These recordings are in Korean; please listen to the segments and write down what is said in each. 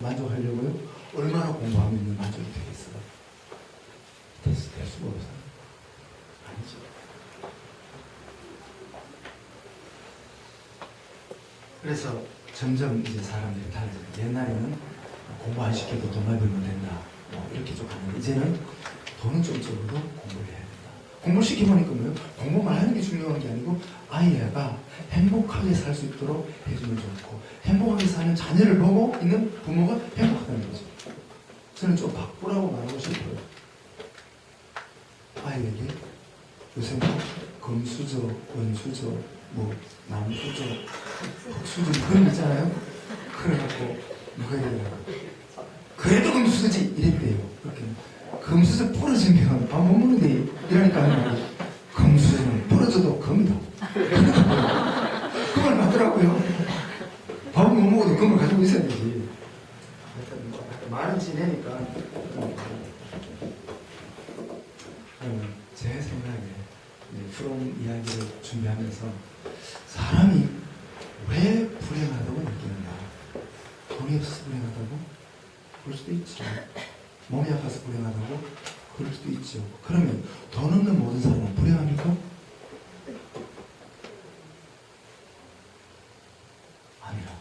만족하려고요? 얼마나 공부하면 만족이 되겠어요? 될 수가 없어요. 아니죠. 그래서 점점 이제 사람들이 달라져요. 옛날에는 공부 안 시켜도 돈 많이 벌면 된다. 이렇게 좀 하는데 이제는 돈은 좀 적어도 공부를 해야 된다. 공부를 시켜보니까 뭐예요? 공부만 하는 게 중요한 게 아니고 아이가 행복하게 살 수 있도록 해주면 좋고 행복하게 사는 자녀를 보고 있는 부모가 행복하다는 거죠. 저는 좀 바꾸라고 말하고 싶어요. 아이에게 요새 금수저, 원수저, 남수저, 흑수저 그런 거 있잖아요. 그래갖고 누가 이러더라고. 그래도 금수저지 이랬대요. 그렇게 금수저 부러지면 밥 못 먹는데 이러니까 금수저는 부러져도 금이다. 금을 맞더라고요. 밥을 못 먹어도 금을 가지고 있어야 되지. 말은 지내니까 제 생각에 프롬 이야기를 준비하면서 사람이 왜 불행하다고 느끼는가? 돈이 없어서 불행하다고? 그럴 수도 있죠. 몸이 아파서 불행하다고? 그럴 수도 있죠. 그러면 돈 없는 모든 사람은 불행합니까? 아니라.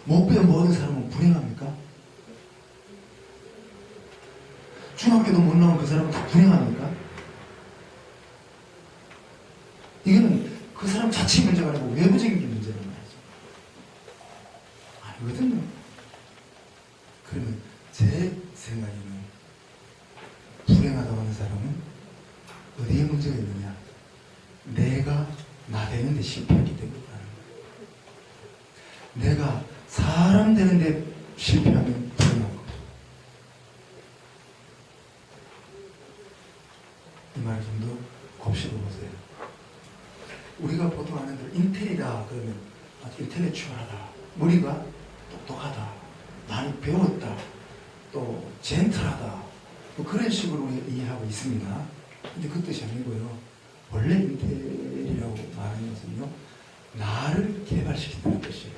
못 배운 모든 사람은 불행합니까? 중학교도 못 나온 그 사람은 다 불행합니까? 이거는 그 사람 자체 문제가 아니고 외부적인 문제란 말이죠. 아니거든요. 그러면 제 생각에는 불행하다고 하는 사람은 어디에 문제가 있느냐? 내가 나 되는데 실패했기 때문이라는 거예요. 내가 사람 되는데 실패하면 불행한 겁니다. 이 말을 좀 더 곱씹어 보세요. 우리가 보통 아는 대로 인텔이다 그러면 아주 인텔렉츄얼하다, 머리가 똑똑하다, 많이 배웠다, 또 젠틀하다, 뭐 그런 식으로 우리가 이해하고 있습니다. 근데 그 뜻이 아니고요. 원래 인텔이라고 말하는 것은요, 나를 개발시킨다는 뜻이에요.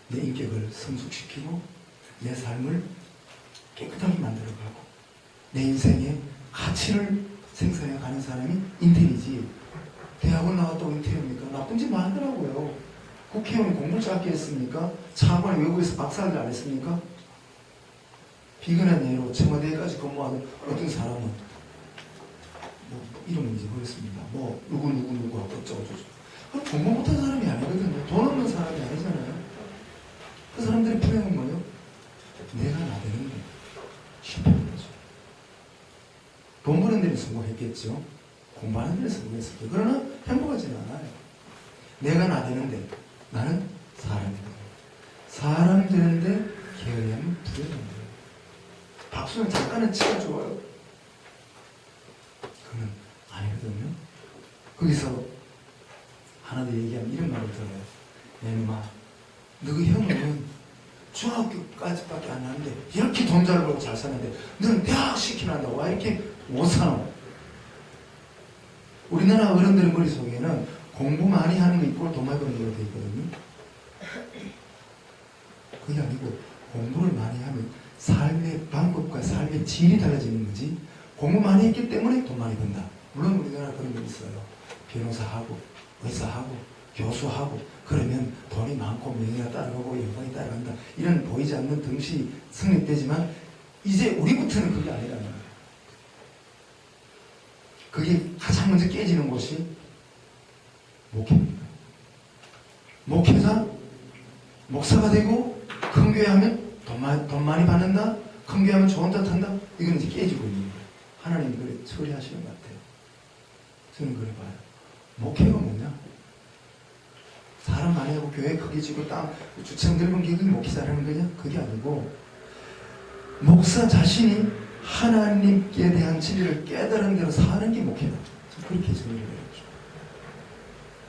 내 인격을 성숙시키고 내 삶을 깨끗하게 만들어가고 내 인생에 가치를 생산해 가는 사람이 인텔이지. 대학원 나왔다고 인텔입니까? 나쁜 짓 많더라고요. 국회의원 공부 짧게 했습니까? 차관이 외국에서 박사학위 안 했습니까? 비근한 예로 청와대까지 근무하는 어떤 사람은 이름은 이제 모르겠습니다. 누구 어쩌고저쩌고. 공부 못한 사람이 아니거든요. 돈 없는 사람이 아니잖아요. 그 사람들의 불행은 뭐예요? 내가 나대는 게 실패한 거죠. 돈 버는 데는 성공했겠죠. 공부하는 데는 성공했을게요. 그러나 행복하지는 않아요. 내가 나대는데 나는 사람이거든요. 사람 되는데 게으르면 불행한 거예요. 박수는 잠깐은 치가 좋아요. 그건 아니거든요. 거기서 하나 더 얘기하면 이런 말을 들어요. 엠마, 너희 형은 중학교까지밖에 안 나는데 이렇게 돈 잘 벌고 잘 사는데 너는 대학 시키는다고 와 이렇게 못 사노? 우리나라 어른들의 머릿속에는 공부 많이 하는 거 있고 돈 많이 버는 걸로 되어 있거든요. 그게 아니고 공부를 많이 하면 삶의 방법과 삶의 질이 달라지는 거지, 공부 많이 했기 때문에 돈 많이 번다. 물론 우리나라 그런 게 있어요. 변호사하고 의사하고 교수하고 그러면 돈이 많고 명예가 따라가고 영광이 따라간다. 이런 보이지 않는 등시 성립되지만 이제 우리부터는 그게 아니라는 거예요. 그게 가장 먼저 깨지는 곳이 목회입니다. 목회자, 목사가 되고 큰 교회 하면 돈 많이 받는다? 큰 교회 하면 좋은 뜻 한다? 이건 이제 깨지고 있는 거예요. 하나님이 그래 처리하시는 것 같아요. 저는 그래 봐요. 목회가 뭐냐? 사람 많이 하고 교회 크게 지고 땅 주청 넓은 게 목회자라는 거냐? 그게 아니고 목사 자신이 하나님께 대한 진리를 깨달은 대로 사는 게 목회다. 그렇게 정리를 해야죠.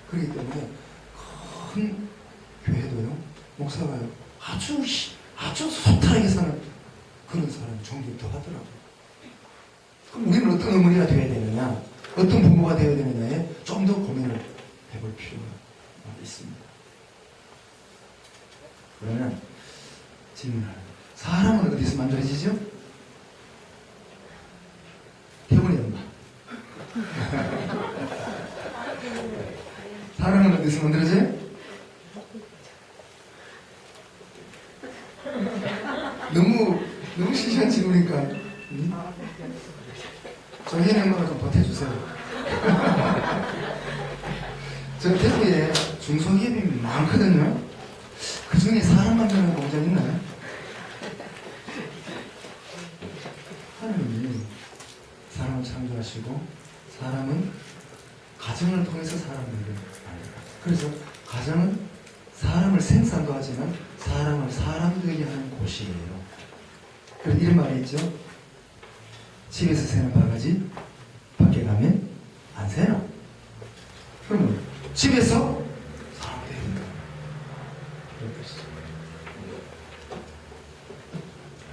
그렇기 때문에 큰 교회도요, 목사가요, 아주 소탈하게 사는 그런 사람이 종교를 더 하더라고요. 그럼 우리는 어떤 어머니가 되어야 되느냐, 어떤 부모가 되어야 되느냐에 좀 더 고민을 해볼 필요가 있습니다. 그러면 질문을. 사람은 어디서 만들어지죠? 태훈이 엄마. 사람은 어디서 만들어져요? 너무 시시한 질문이니까. 정현이 엄마가 좀 버텨주세요. 저 대구에 중소기업이 많거든요. 그 중에 사람 만드는 공장 있나요? 하나님이 사람을 창조하시고 사람은 가정을 통해서 사람을 만듭니다. 그래서 가정은 사람을 생산도 하지만 사람을 사람 되게 하는 곳이에요. 그래서 이런 말이 있죠. 집에서 새는 바가지 밖에 가면 안 새나? 그러면 집에서 사람 되게 된다.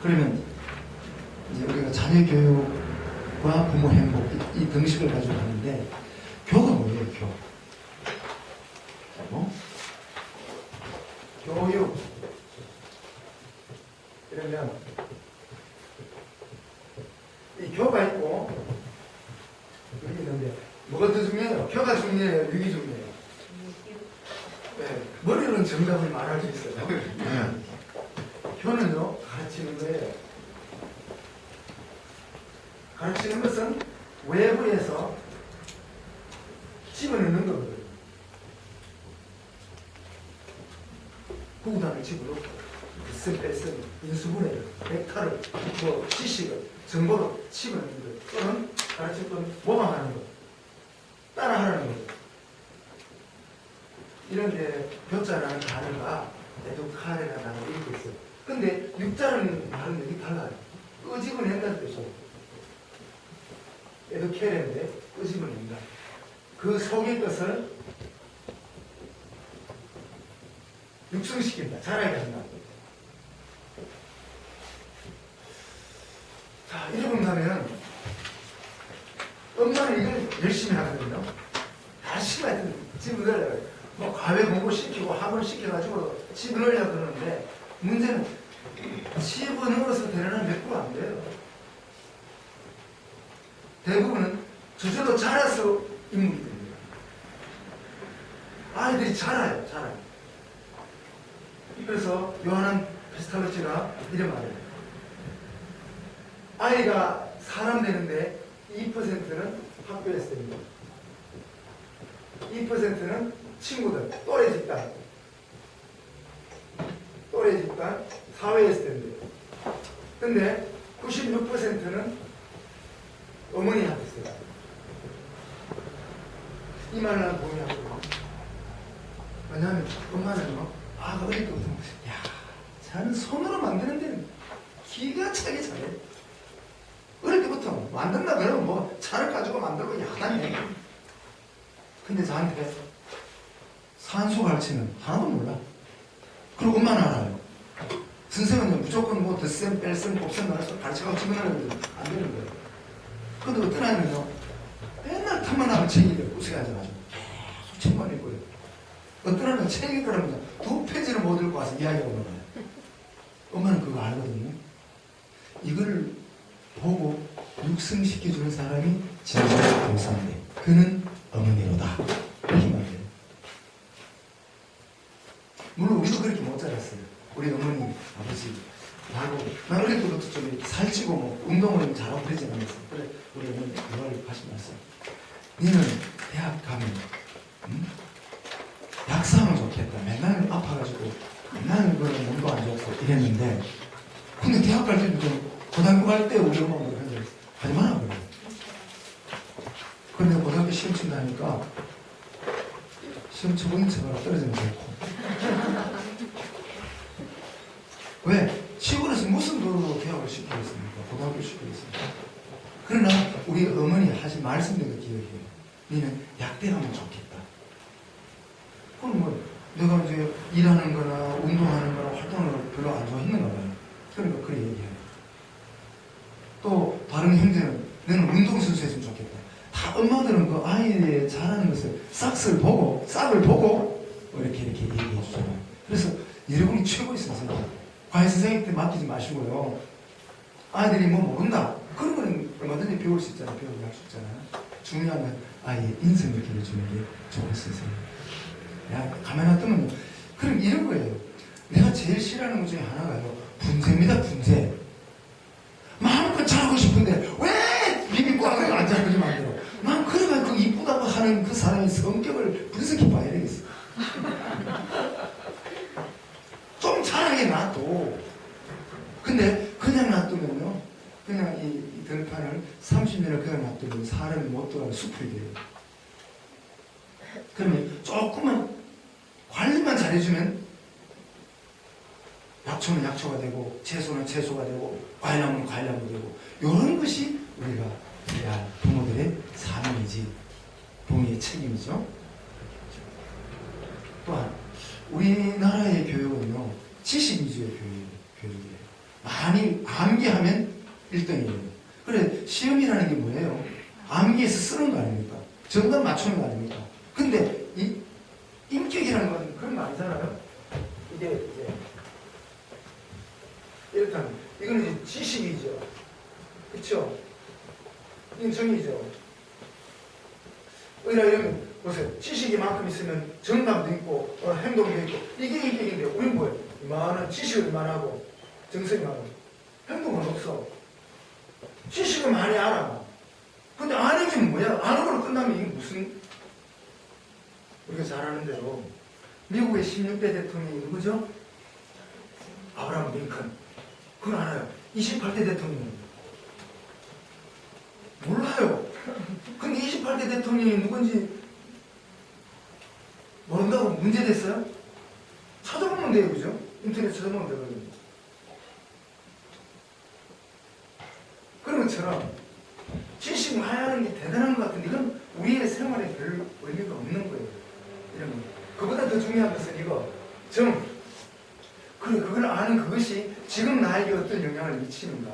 그러면 이제 우리가 자녀 교육과 부모 행복 이 등식을 가지고 하는데 교가 뭐예요? 교. 뭐? 교육. 그러면 이 교가 있고 여기 있는데 뭐가 더 중요해요? 교가 중요해요? 육이 중요해요? 네. 머리로는 정답을 말할 수 있어요. 네. 교는요 가르치는 거예요. 가르치는 것은 외부에서 집어넣는 거거든요. 구구단을 집어넣고 뺄셈, 인수분해, 벡터를, 지식을, 정보를 집어넣는 거예요. 또는 가르칠 건 모방하는 거, 따라하는 거죠. 이런데 교자라는 단어가 에두카레라는 단어가 이렇게 있어요. 근데 육자라는 말은 여기 달라요. 끄집어낸다는 뜻이에요. 에두케레인데 끄집어낸다. 그 속의 것을 육성시킨다. 자라게 한다. 자, 이렇게 본다면 엄마는 이걸 열심히 하거든요. 열심히 하여튼 집어넣으려고 뭐 과외 공부 시키고 학원 시켜가지고 집어넣으려고 그러는데 문제는 집어넣어서 되려면 몇 프로 안 돼요. 대부분은 저절로 자라서 인물이 됩니다. 아이들이 자라요. 그래서 요한은 페스탈로치가 이런 말이에요. 아이가 사람 되는데 2%는 학교에서 됩니다. 2%는 친구들, 또래 집단, 사회에서 됩니다. 근데 96%는 어머니한테 있어요. 이 말을 나는 동의하거든요. 왜냐하면 엄마는 어릴 때부터 야, 자는 손으로 만드는 데는 기가 차게 잘해. 어릴 때부터 만든다 그러면 뭐 차를 가지고 만들고 야단해. 근데 저한테 산수 가르치면 하나도 몰라. 그리고 엄마는 알아요. 선생님은 무조건 뭐 덧셈, 뺄셈, 곱셈 나눠서 가르쳐가고 집어넣는데 안 되는 거예요. 근데 어떤 아이는요, 맨날 탐만 하면 책 읽어요. 우스게 앉아가지고 계속 책만 읽고요. 어떤 아이는 책 읽으려면 2페이지를 못 읽고 와서 이야기하고 나가요. 엄마는 그거 알거든요. 이거를 보고 육성시켜주는 사람이 진짜 교사인데 그는 어머니로다. 이렇게 말해요. 물론 우리도 그렇게 못 자랐어요. 우리 어머니, 아버지 하고 난 어릴 때부터 좀 이렇게 살찌고 뭐 운동을 잘하고 그러지 않았어요. 그래 우리 어머니 그걸 하신 말씀. 니는 대학 가면 약사하면 좋겠다. 맨날 아파가지고 맨날 그런 몸도 안 좋고 이랬는데 근데 대학 갈 때도 좀 고등학교 갈 때 우리 엄마가 그랬는데 하지 마라 그래. 근데 고등학교 시험 친다니까 시험 쳐보는 척하라 떨어지면 좋고 왜? 시골에서 무슨 도로 대학을 시키겠습니까? 고등학교 시키겠습니까? 그러나 우리 어머니 하신 말씀대로 기억해요. 너는 약대 가면 좋겠다. 그럼 뭐 내가 이제 일하는 거나 운동하는 거나 활동을 별로 안 좋아했는가 봐요. 그러니까 그래 얘기해요. 또 다른 형제는 너는 운동선수 했으면 좋겠다. 다 엄마들은 그 아이의 잘하는 것을 싹을 보고 이렇게 얘기해 주잖아요. 그래서 여러분이 최고의 선생님. 과외 선생님한테 맡기지 마시고요. 아이들이 뭐 모른다. 그런 거는 얼마든지 배울 수 있잖아요. 배울 수 있잖아요. 중요한 건 아이의 인성을 길러주는 게 좋은 선생님. 야, 가만 놔두면 그럼 이런 거예요. 내가 제일 싫어하는 것 중에 하나가요. 분재입니다. 분재. 마음껏 잘하고 싶은데 왜 비비꼬하고 안 잘하지 만들어. 난 그러면 그 이쁘다고 하는 그 사람의 성격을 분석해 봐야 되겠어. 좀 잘하게 놔둬. 근데 그냥 놔두면요. 그냥 이 들판을 30년을 그냥 놔두면 사람이 못 들어가는 숲이 돼요. 그러면 조금만 관리만 잘해주면 약초는 약초가 되고 채소는 채소가 되고 과일나무는 과일나무가 되고 이런 것이 우리가 해야 할 부모들의 사명이지 부모의 책임이죠. 또한 우리나라의 교육은요 지식 위주의 교육이에요. 많이 암기하면 1등이에요. 그래 시험이라는 게 뭐예요? 암기해서 쓰는 거 아닙니까? 정답 맞추는 거 아닙니까? 근데 이 인격이라는 건 그런 거 아니잖아요. 이게 이제 이렇다면 이건 이제 지식이죠. 그쵸? 이건 정의죠. 의라 이러면 보세요. 지식이 만큼 있으면 정답도 있고 행동도 있고 이게 인격인데 우린 뭐예요? 이만한 지식을 이만하고 정성이 많고 행동은 없어. 지식은 많이 알아. 근데 아는 게 뭐야? 아는 걸로 끝나면 이게 무슨 우리가 잘 아는 대로 미국의 16대 대통령이 누구죠? 아브라함 링컨. 그건 알아요. 28대 대통령 몰라요. 근데 28대 대통령이 누군지 모른다고 문제됐어요? 찾아보면 돼요. 그죠? 인터넷 찾아보면 되거든요. 그런 것처럼 지식 많이 하는 게 대단한 것 같은데 이건 우리의 생활에 별 의미가 없는 거예요. 이런 거. 그보다 더 중요한 것은 이거 그래 그걸 아는 그것이 지금 나에게 어떤 영향을 미치는가.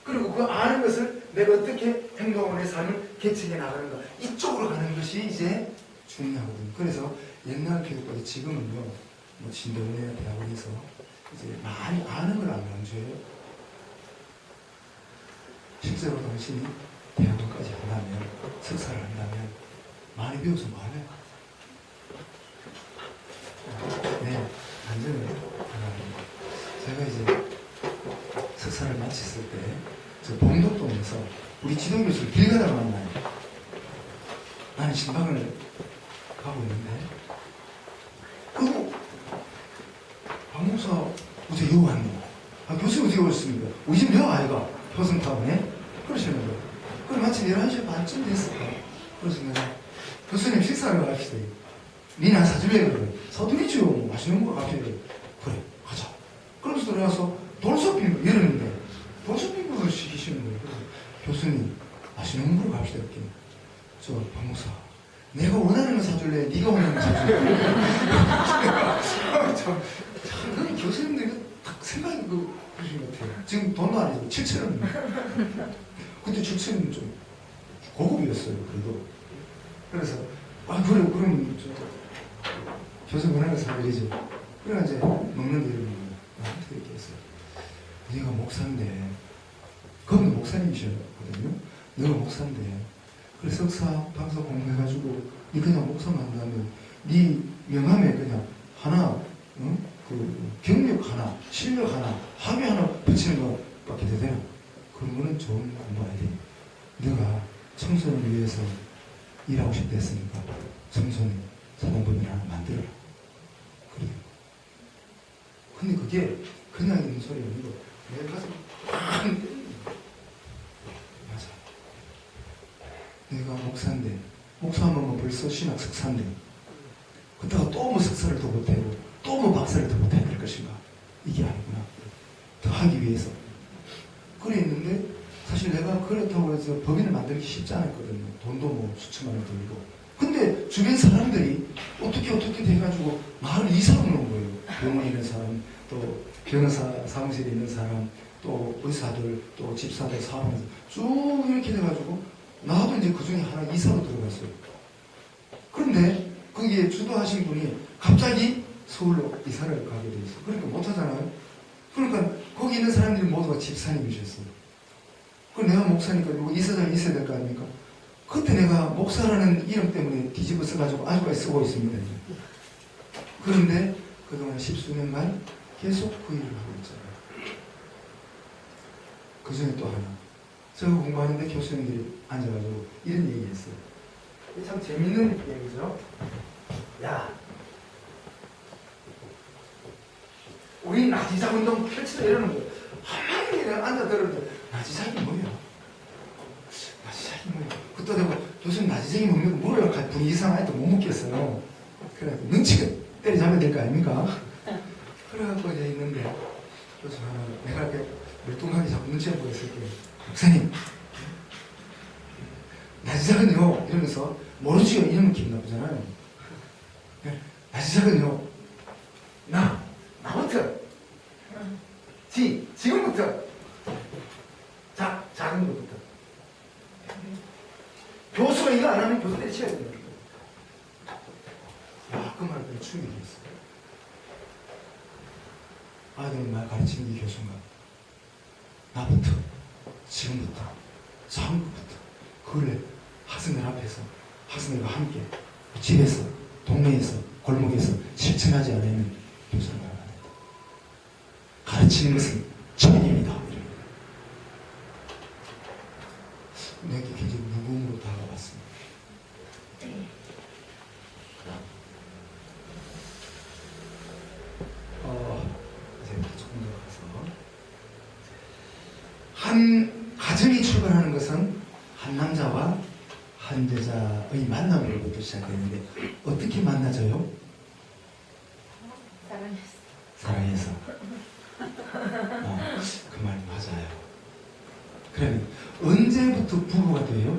그리고 그 아는 것을 내가 어떻게 행동을 내 삶을 개척해 나가는가. 이쪽으로 가는 것이 이제 중요하거든요. 그래서 옛날 교육보다 지금은요, 뭐 진도원이나 대학원에서 이제 많이 아는 걸 안 강조해요. 실제로 당신이 대학원까지 한다면, 석사를 한다면 많이 배워서 뭐하냐? 네, 완전히 제가 이제 석사를 마쳤을 때 저 봉덕동에서 우리 지도교수를 길 가다가 만나요. 나는 신방을 가고 있는데 박 목사 어제 여기 왔노? 아, 교수님 어떻게 오셨습니까? 우리 집 여 아이가 효성타운에 그러시는 거예요. 그럼 마침 11시 반쯤 됐을까? 그래서 내가 교수님 식사하러 갑시다. 니나 사줄래? 그래. 사드리죠. 뭐 맛있는 거 갑시다. 그래 가자. 그러면서 들어가서 돌솥빙고 이러는데 돌솥빙고를 시키시는 거예요. 그래서 교수님 맛있는 거 갑시다. 이렇게. 저 박 목사 내가 원하는 거 사줄래? 네가 원하는 거 사줄래? 참 교수님들이 딱 생각이 그러신 것 같아요. 지금 돈도 아니고 7,000원. 그때 7,000원은 좀 고급이었어요. 그래도. 그래서 그래 그럼 교수님 원하는 거 사드리죠. 그래가 이제 먹는 데를 나한테 이렇게 했어요. 네가 목사인데 그건 목사님이셨거든요. 너가 목사인데 그래 석사 박사 공부해가지고 니 그냥 목사만 한다면 네 명함에 그냥 하나 그 경력 하나 실력 하나 학위 하나 붙이는 것밖에 되잖아. 그런 거는 좋은 공부 아야 돼. 너가 청소년을 위해서 일하고 싶다 했으니까 청소년 사단법인 하나 만들어라. 그래요. 근데 그게 그냥 있는 소리가 아니고 내 가슴 팍 맞아. 내가 목사인데 목사하면 벌써 신학 석사인데 그때가 또 뭐 석사를 더 못하고 또 뭐 박사를 더 못해야 될 것인가. 이게 아니구나. 더 하기 위해서. 그래 있는데 사실 내가 그렇다고 해서 법인을 만들기 쉽지 않았거든요. 돈도 뭐 수천만 원 들고. 근데 주변 사람들이 어떻게 돼가지고 마을 이사 오는 거예요. 병원에 있는 사람, 또 변호사 사무실에 있는 사람, 또 의사들, 또 집사들, 사람들 쭉 이렇게 돼가지고 나도 이제 그 중에 하나 이사로 들어갔어요. 그런데 거기에 주도하신 분이 갑자기 서울로 이사를 가게 돼 있어. 그러니까 못하잖아요. 그러니까 거기 있는 사람들이 모두가 집사님이셨어요. 그 내가 목사니까 누구 이사장이 있어야 될 거 아닙니까? 그때 내가 목사라는 이름 때문에 뒤집어 써가지고 아직까지 쓰고 있습니다. 이제. 그런데 그동안 10수년간 계속 그 일을 하고 있잖아요. 그 중에 또 하나. 제가 공부하는데 교수님들이 앉아가지고 이런 얘기 했어요. 이게 참 재밌는 얘기죠. 야, 우리 나지작 운동 펼치자 이러는 거예요. 한마디 내가 앉아 들었는데 나지작이 뭐야? 나지작이 뭐야? 그때 되고 교수님 나지작이 뭡니까? 물어야 분위기 이상하니까 못 묻겠어요. 그래 눈치가 때려잡아야 될 거 아닙니까? 그래갖고 이제 있는데 교수 하나 내가 이렇게 멀뚱하게 자꾸 눈치를 보였을 때 목사님 나지작은요 이러면서 모르지요 이러면 기분 나쁘잖아요. 나지작은요 나부터 지금부터 작은 것부터 교수가 이거 안 하면 교수 때려쳐야 됩니다. 그 말을 되게 충격이었어요. 아이들 말 가르치는 이 교수가 나부터 지금부터 작은 것부터 그걸 학생들 앞에서 학생들과 함께 집에서 동네에서 골목에서 실천하지 않으면 교수는 말 안 한다. 가르치는 것은 천입니다. 내게 굉장히 무거움으로 다가왔습니다. 이제 조금 더 가서 한 가정이 출발하는 것은 한 남자와 한 여자의 만남으로부터 시작되는데 어떻게 만나져요? 사랑해서. 그 말 맞아요. 그러면 언제부터 부부가 돼요?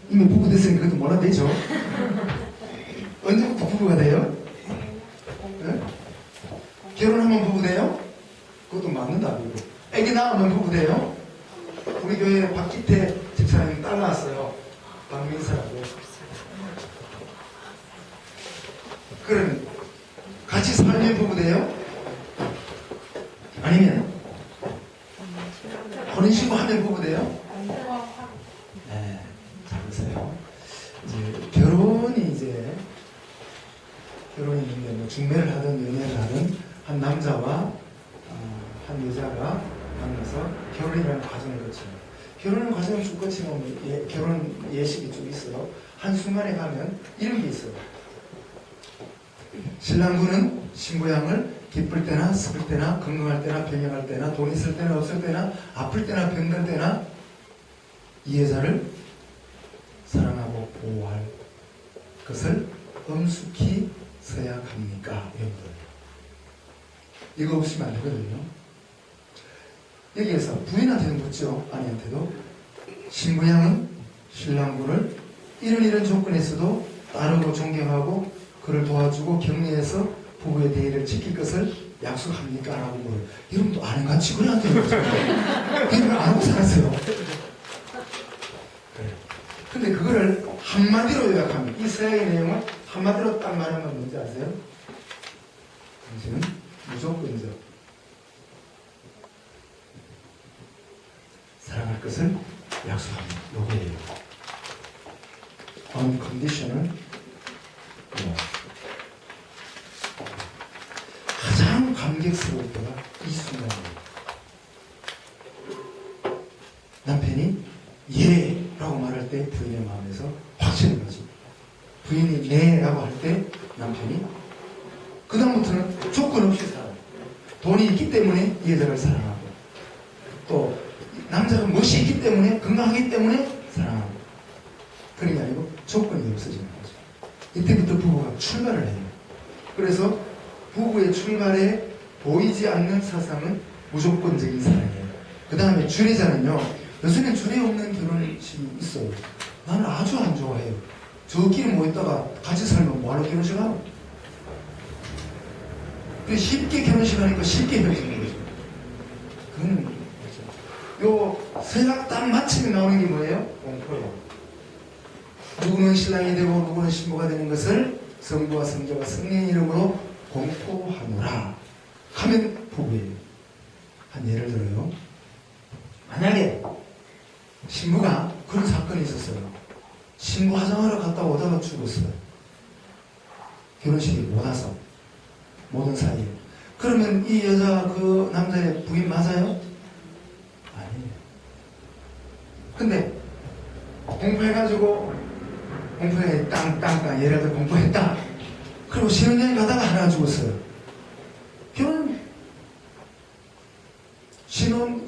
이미 부부 됐으니까 그것도 몰라도 되죠? 언제부터 부부가 돼요? 네? 결혼하면 부부 돼요? 그것도 맞는다. 그리고 애기 낳으면 부부 돼요? 우리 교회 박기태 집사님 딸 낳았어요. 박민사라고. 그러면 같이 살면 부부 돼요? 아니면 혼인신고하면 부부 돼요? 네, 잘 보세요. 이제 결혼이 있는데 뭐 중매를 하든 연애를 하든 한 남자와 한 여자가 만나서 결혼이라는 과정을 거쳐요. 결혼의 과정을 쭉 거치면 결혼 예식이 쭉 있어요. 한순간에 가면 이런 게 있어요. 신랑군은 신부양을 기쁠 때나 슬플 때나 건강할 때나 병약할 때나 돈 있을 때나 없을 때나 아플 때나 병든 때나 이 여자를 사랑하고 보호할 것을 엄숙히 써야 합니까? 이런 거예요. 이거 없으면 안 되거든요. 여기에서 부인한테는 묻죠. 아내한테도 신부양은 신랑군을 이런 조건에서도 따르고 존경하고 그를 도와주고 격려해서 부부의 대의를 지킬 것을 약속합니까? 라고 물어요. 여러분도 아는같이 그래한테 물어요. 이걸 알고 살았어요. 그래요. 근데 그거를 한마디로 요약하면 이 서약의 내용을 한마디로 딱 말하면 뭔지 아세요? 당신은 무조건적 사랑할 것을 약속합니다. 요거예요. unconditional 가장 감격스러울 때가 이 순간이에요. 남편이 예라고 말할 때 부인의 마음에서 확신을 가지고 부인이 네라고 할 때 남편이 그 다음부터는 조건 없이 살아요. 돈이 있기 때문에 이 여자를 사랑하고 또 남자가 멋이 있기 때문에 건강하기 때문에 사랑하고 그런 게 아니고 조건이 없어지는 거죠. 이때부터 부부가 출발을 해요. 그래서 부부의 출발에 보이지 않는 사상은 무조건적인 사랑이에요. 그 다음에 주례자는요. 요새는 주례 없는 결혼식이 있어요. 나는 아주 안 좋아해요. 저끼리 모였다가 같이 살면 뭐하러 결혼식하고? 쉽게 결혼식하니까 쉽게 헤어지는 거죠. 그거는 요 서약 딱 마침에 나오는 게 뭐예요? 공포예요. 누구는 신랑이 되고 누구는 신부가 되는 것을 성부와 성자와 성령의 이름으로 공포하노라 하면 부부예요. 한 예를 들어요. 만약에 신부가 그런 사건이 있었어요. 신부 화장하러 갔다 오다가 죽었어요. 결혼식이 못 와서 모든 사이에. 그러면 이 여자 그 남자의 부인 맞아요? 아니에요. 근데 공포해가지고 공포에 땅땅땅 예를 들어 공포했다. 그리고 신혼여행 가다가 하나 죽었어요. 결혼 신혼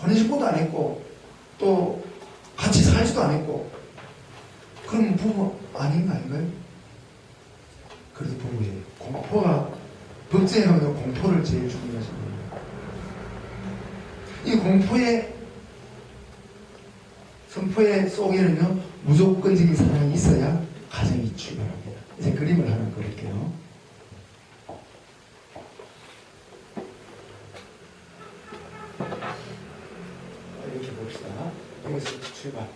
혼인신고도 안 했고 또 같이 살지도 안 했고 그럼 부부 아닌가요? 그래서 부부예요. 공포가 법정에 가면 공포를 제일 중요하신 거예요. 이 공포의 선포의 속에는요 무조건적인 사랑이 있어야 가정이 출발합니다. 이제 그림을 하나 그릴게요. 이렇게 봅시다. 여기서 출발.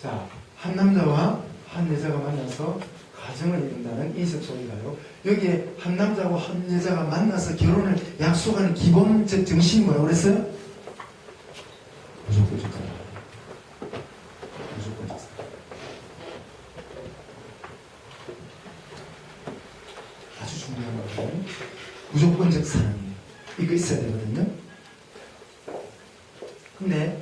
자, 한 남자와 한 여자가 만나서 가정을 이룬다는 인식 속인가요? 여기에 한 남자와 한 여자가 만나서 결혼을 약속하는 기본적 정신이 뭐라고 그랬어요? 무조건적 사랑. 무조건적 사랑. 아주 중요한 거거든요. 무조건적 사랑이에요. 이거 있어야 되거든요. 근데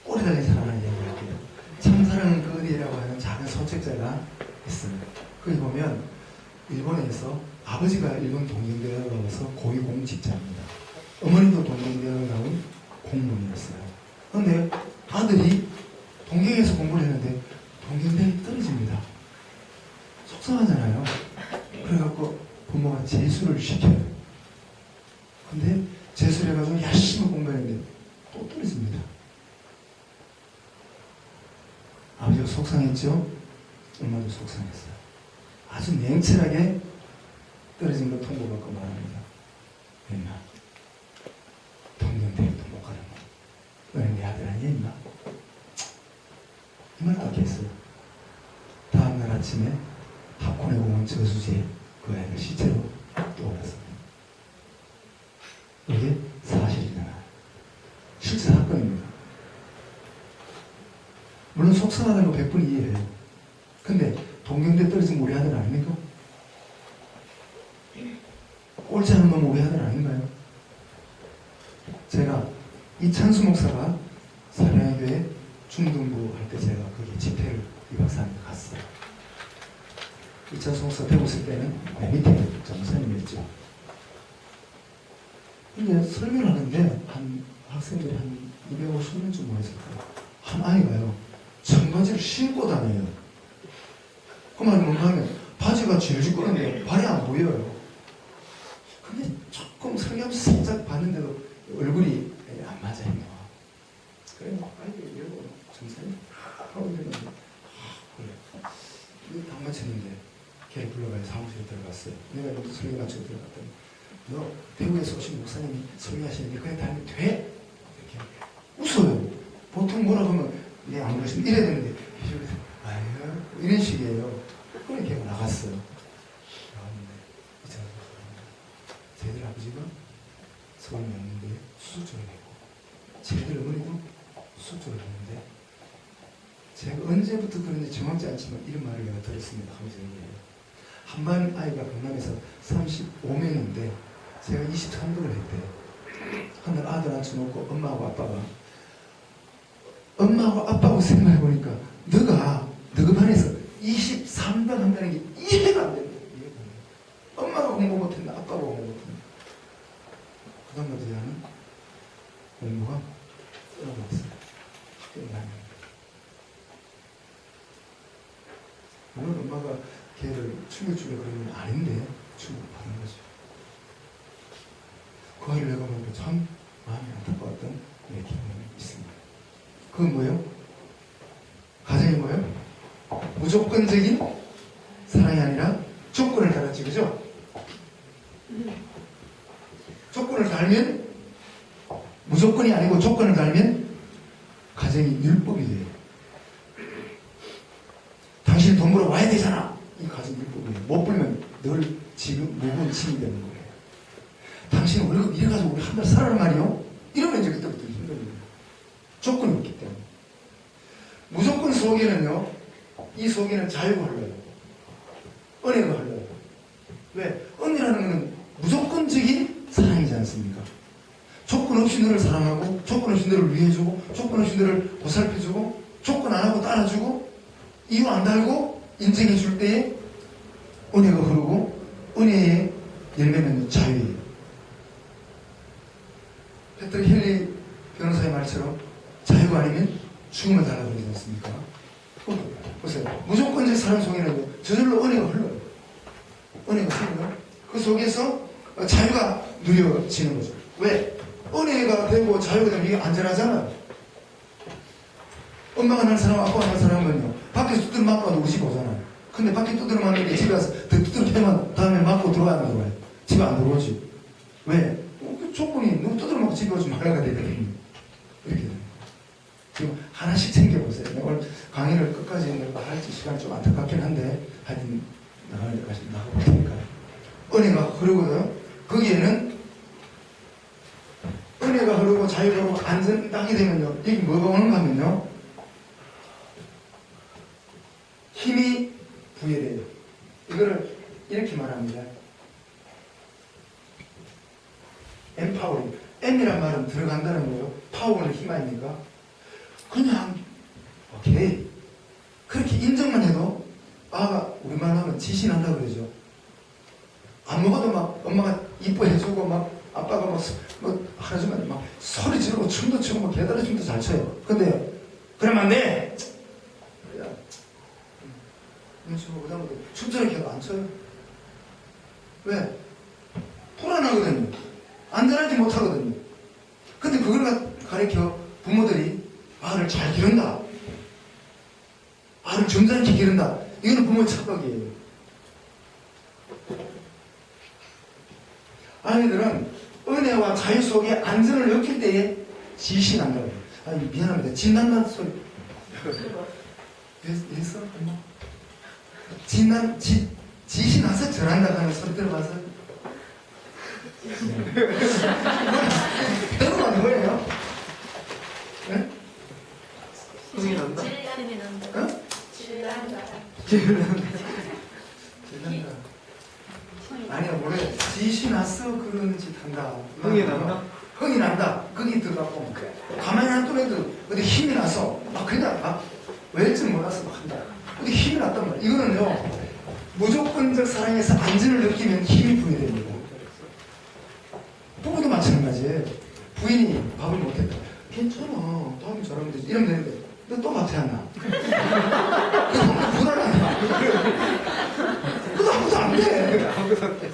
오래 달린 사랑을 얘기할게요. 참사랑은 그 어디라고 하는 작은 소책자가 있습니다. 거기 보면 일본에서 아버지가 일본 동경대학을 나와서 고위공직자입니다. 어머니도 동경대학을 나온 공무원이었어요. 그런데 아들이 동경에서 공부를 했는데 동경대학이 떨어집니다. 속상하잖아요. 그래갖고 부모가 재수를 시켜요. 근데 재수를 해가지고 열심히 공부했는데 또 떨어집니다. 아버지가 속상했죠? 엄마도 속상했어요. 아주 냉철하게 떨어진 걸 통보받고 말합니다. 엄마, 동경대학도 못 가는 거. 너는 내 아들 아니야, 임마? 이 말 딱 했어요. 다음날 아침에 하코네 공원 저수지에 그 아이를 시체로 또 올랐습니다. 이게 사실이잖아요. 실제 사건입니다. 물론 속상하다는 거 100분 이해해요. 근데 동경대 떨어진 우리 아들 아닙니까? 옳지 않은 놈 우리 아들 아닌가요? 제가 이찬수 목사가 사랑의교회 중등부 할 때 제가 거기 집회를 이 박사님께 갔어요. 이찬수 목사 배고 있을 때는 내 밑에 전사님이었죠. 근데 설교를 하는데 한 학생들이 한 250명쯤 모였을 거예요. 한 아이가요. 청바지를 신고 다녀요. 그 말이 뭔가 하면 바지가 질질 끄는데 발이 안 보여요. 근데 조금 설교하면서 살짝 봤는데도 얼굴이 안 맞아요. 그래, 아이들이 이러고 정사님 하고 있는데 그래. 이거 딱 맞췄는데 걔를 불러가요. 사무실에 들어갔어요. 내가 여기 설교 마치고 들어갔더니 너 대구에서 오신 목사님이 설교하시는데 그냥 다니면 돼? 이렇게 웃어요. 보통 뭐라고 하면 네, 안 그러시면 이래야 되는데 아유 이런 식이에요. 그래 걔가 나갔어요. 나갔는데 이상하게 쟤들 아버지가 서울에 왔는데 수술을 했고 쟤들 어머니도 수술을 했는데 제가 언제부터 그런지 정확지 않지만 이런 말을 내가 들었습니다. 하면서 얘기해요. 한반 아이가 강남에서 35명인데 제가 23등을 했대요. 한날 아들 앉혀놓고 엄마하고 아빠가 엄마하고 아빠하고 생각해보니까 너가 반에서 23등 한다는 게 이해가 안 된다. 엄마가 공부 못했나 아빠가 공부 못했나. 그 다음부터 나는 공부가 떨어졌어요. 학교를 다니는 물론 엄마가 걔를 충격주려 그런 건 아닌데 충격받는 거죠. 그 아이를 내가 보니까 참 마음이 안타까웠던 내 경험이 있습니다. 그건 뭐예요? 가정이 뭐예요? 무조건적인 사랑이 아니라 조건을 달았지, 그죠? 조건을 달면 무조건이 아니고 조건을 달면 가정이 율법이 돼요. 가야 되잖아. 이 가정 율법이에요. 못 불면 늘 지금 무거운 짐이 되는 거예요. 당신 월급 이래 가지고 우리 한 달 살아란 말이요? 이러면 이제 그때부터 힘든 거예요. 조건이 없기 때문에. 무조건 속에는요, 이 속에는 자유가 흘러요. 은혜가 흘러요. 왜? 은혜라는 것은 무조건적인 사랑이지 않습니까? 조건 없이 너를 사랑하고, 조건 없이 너를 위해주고, 조건 없이 너를 보살펴주고, 조건 안 하고 따라주고, 이유 안 달고 인정해 줄 때에 은혜가 흐르고, 은혜의 열매는 자유예요. 페트리 헨리 변호사의 말처럼 자유가 아니면 죽음을 달라고 그러지 않습니까? 보세요. 무조건적 사랑 속에는 저절로 은혜가 흘러요. 은혜가 흘러요. 그 속에서 자유가 누려지는 거죠. 왜? 은혜가 되고 자유가 되면 이게 안전하잖아요. 엄마가 난 사람, 아빠가 난 사람은요, 밖에서 두드려 맞고 와도 우리 집 오잖아요. 근데 밖에 두드려 맞는데 집에 와서 두드려 패면 다음에 맞고 들어와야 안 들어와요. 집에 안 들어오지. 왜? 그 조건이 너 두드려 맞고 집에 오지 말아야 되거든요. 이렇게 돼요. 지금 하나씩 챙겨보세요. 오늘 강의를 끝까지 할지 시간이 좀 안타깝긴 한데, 하여튼 나가볼 테니까. 은혜가 흐르거든. 거기에는 은혜가 흐르고 자유가 흐르고 안전 따게 되면요, 여기 뭐가 오는가 하면요, 힘이 부여돼요. 이거를 이렇게 말합니다. empower. M이란 말은 들어간다는 거예요. 파워는 힘 아닙니까? 그냥 오케이. 그렇게 인정만 해도 아가 우리말로 하면 지신한다 그러죠. 안 먹어도 막 엄마가 이뻐해주고 막 아빠가 뭐 하나주면 막 소리 지르고 춤도 추고 막 개다리 춤도 잘 춰요. 근데 그러면 안 돼. 야, 춤을 그다음부터 춤처럼 계속 안 춰요. 왜? 불안하거든요. 안전하지 못하거든요. 근데 그걸 가르쳐 부모들이 아를 잘 기른다. 아를 점잖게 기른다. 이거는 부모의 착각이에요. 아이들은 은혜와 자유 속에 안전을 느낄 때에 지신한다고. 아니 미안합니다. 진난다는 소리. 했어? 지신하서 절한다 하는 소리 들어봐서. 들어봐는 뭐예요? 네? 흥이 난다? 신이 난다. 어? 신난다. 죄송합니다. 아니요, 원래 지시 났어 그런 짓 한다. 흥이 난다? 흥이 난다. 거기 들어가고 가만히 안 두면 어디 힘이 나서 막 그냥 막 왜일지 몰라서 막 한다. 어디 힘이 났단 말이야. 이거는요, 무조건적 사랑에서 안전을 느끼면 힘이 부여됩니다. 부부도 마찬가지예요. 부인이 밥을 못했다. 괜찮아, 다음에 잘하면 되지. 이러면 되는데 너 또 밥 해왔나? 그거 불안하다. 그거 아무도 안 돼. 아무것도 안 돼.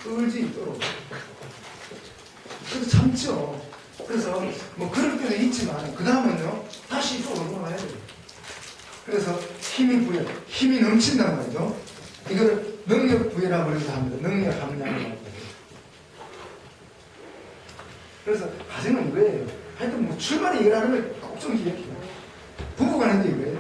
끌지 있도록. 그래서 참죠. 그래서 뭐 그럴 때는 있지만 그 다음은요 다시 또 올라가야 돼요. 그래서 힘이 넘친단 말이죠. 이걸 능력 부여라고 그래서 합니다. 능력 함량이라고 해요. 그래서 가정은 이거예요. 하여튼 뭐 출발이 이거라는 걸 꼭 좀 기억해요. 부부간에도 이거예요.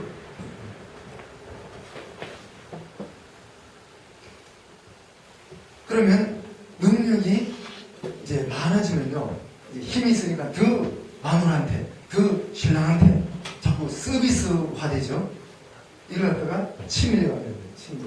그러면 능력이 이제 많아지면요, 이제 힘이 있으니까 더 마누라한테, 더 신랑한테 자꾸 서비스화 되죠. 이걸 갖다가 친밀감이 돼요. 친밀.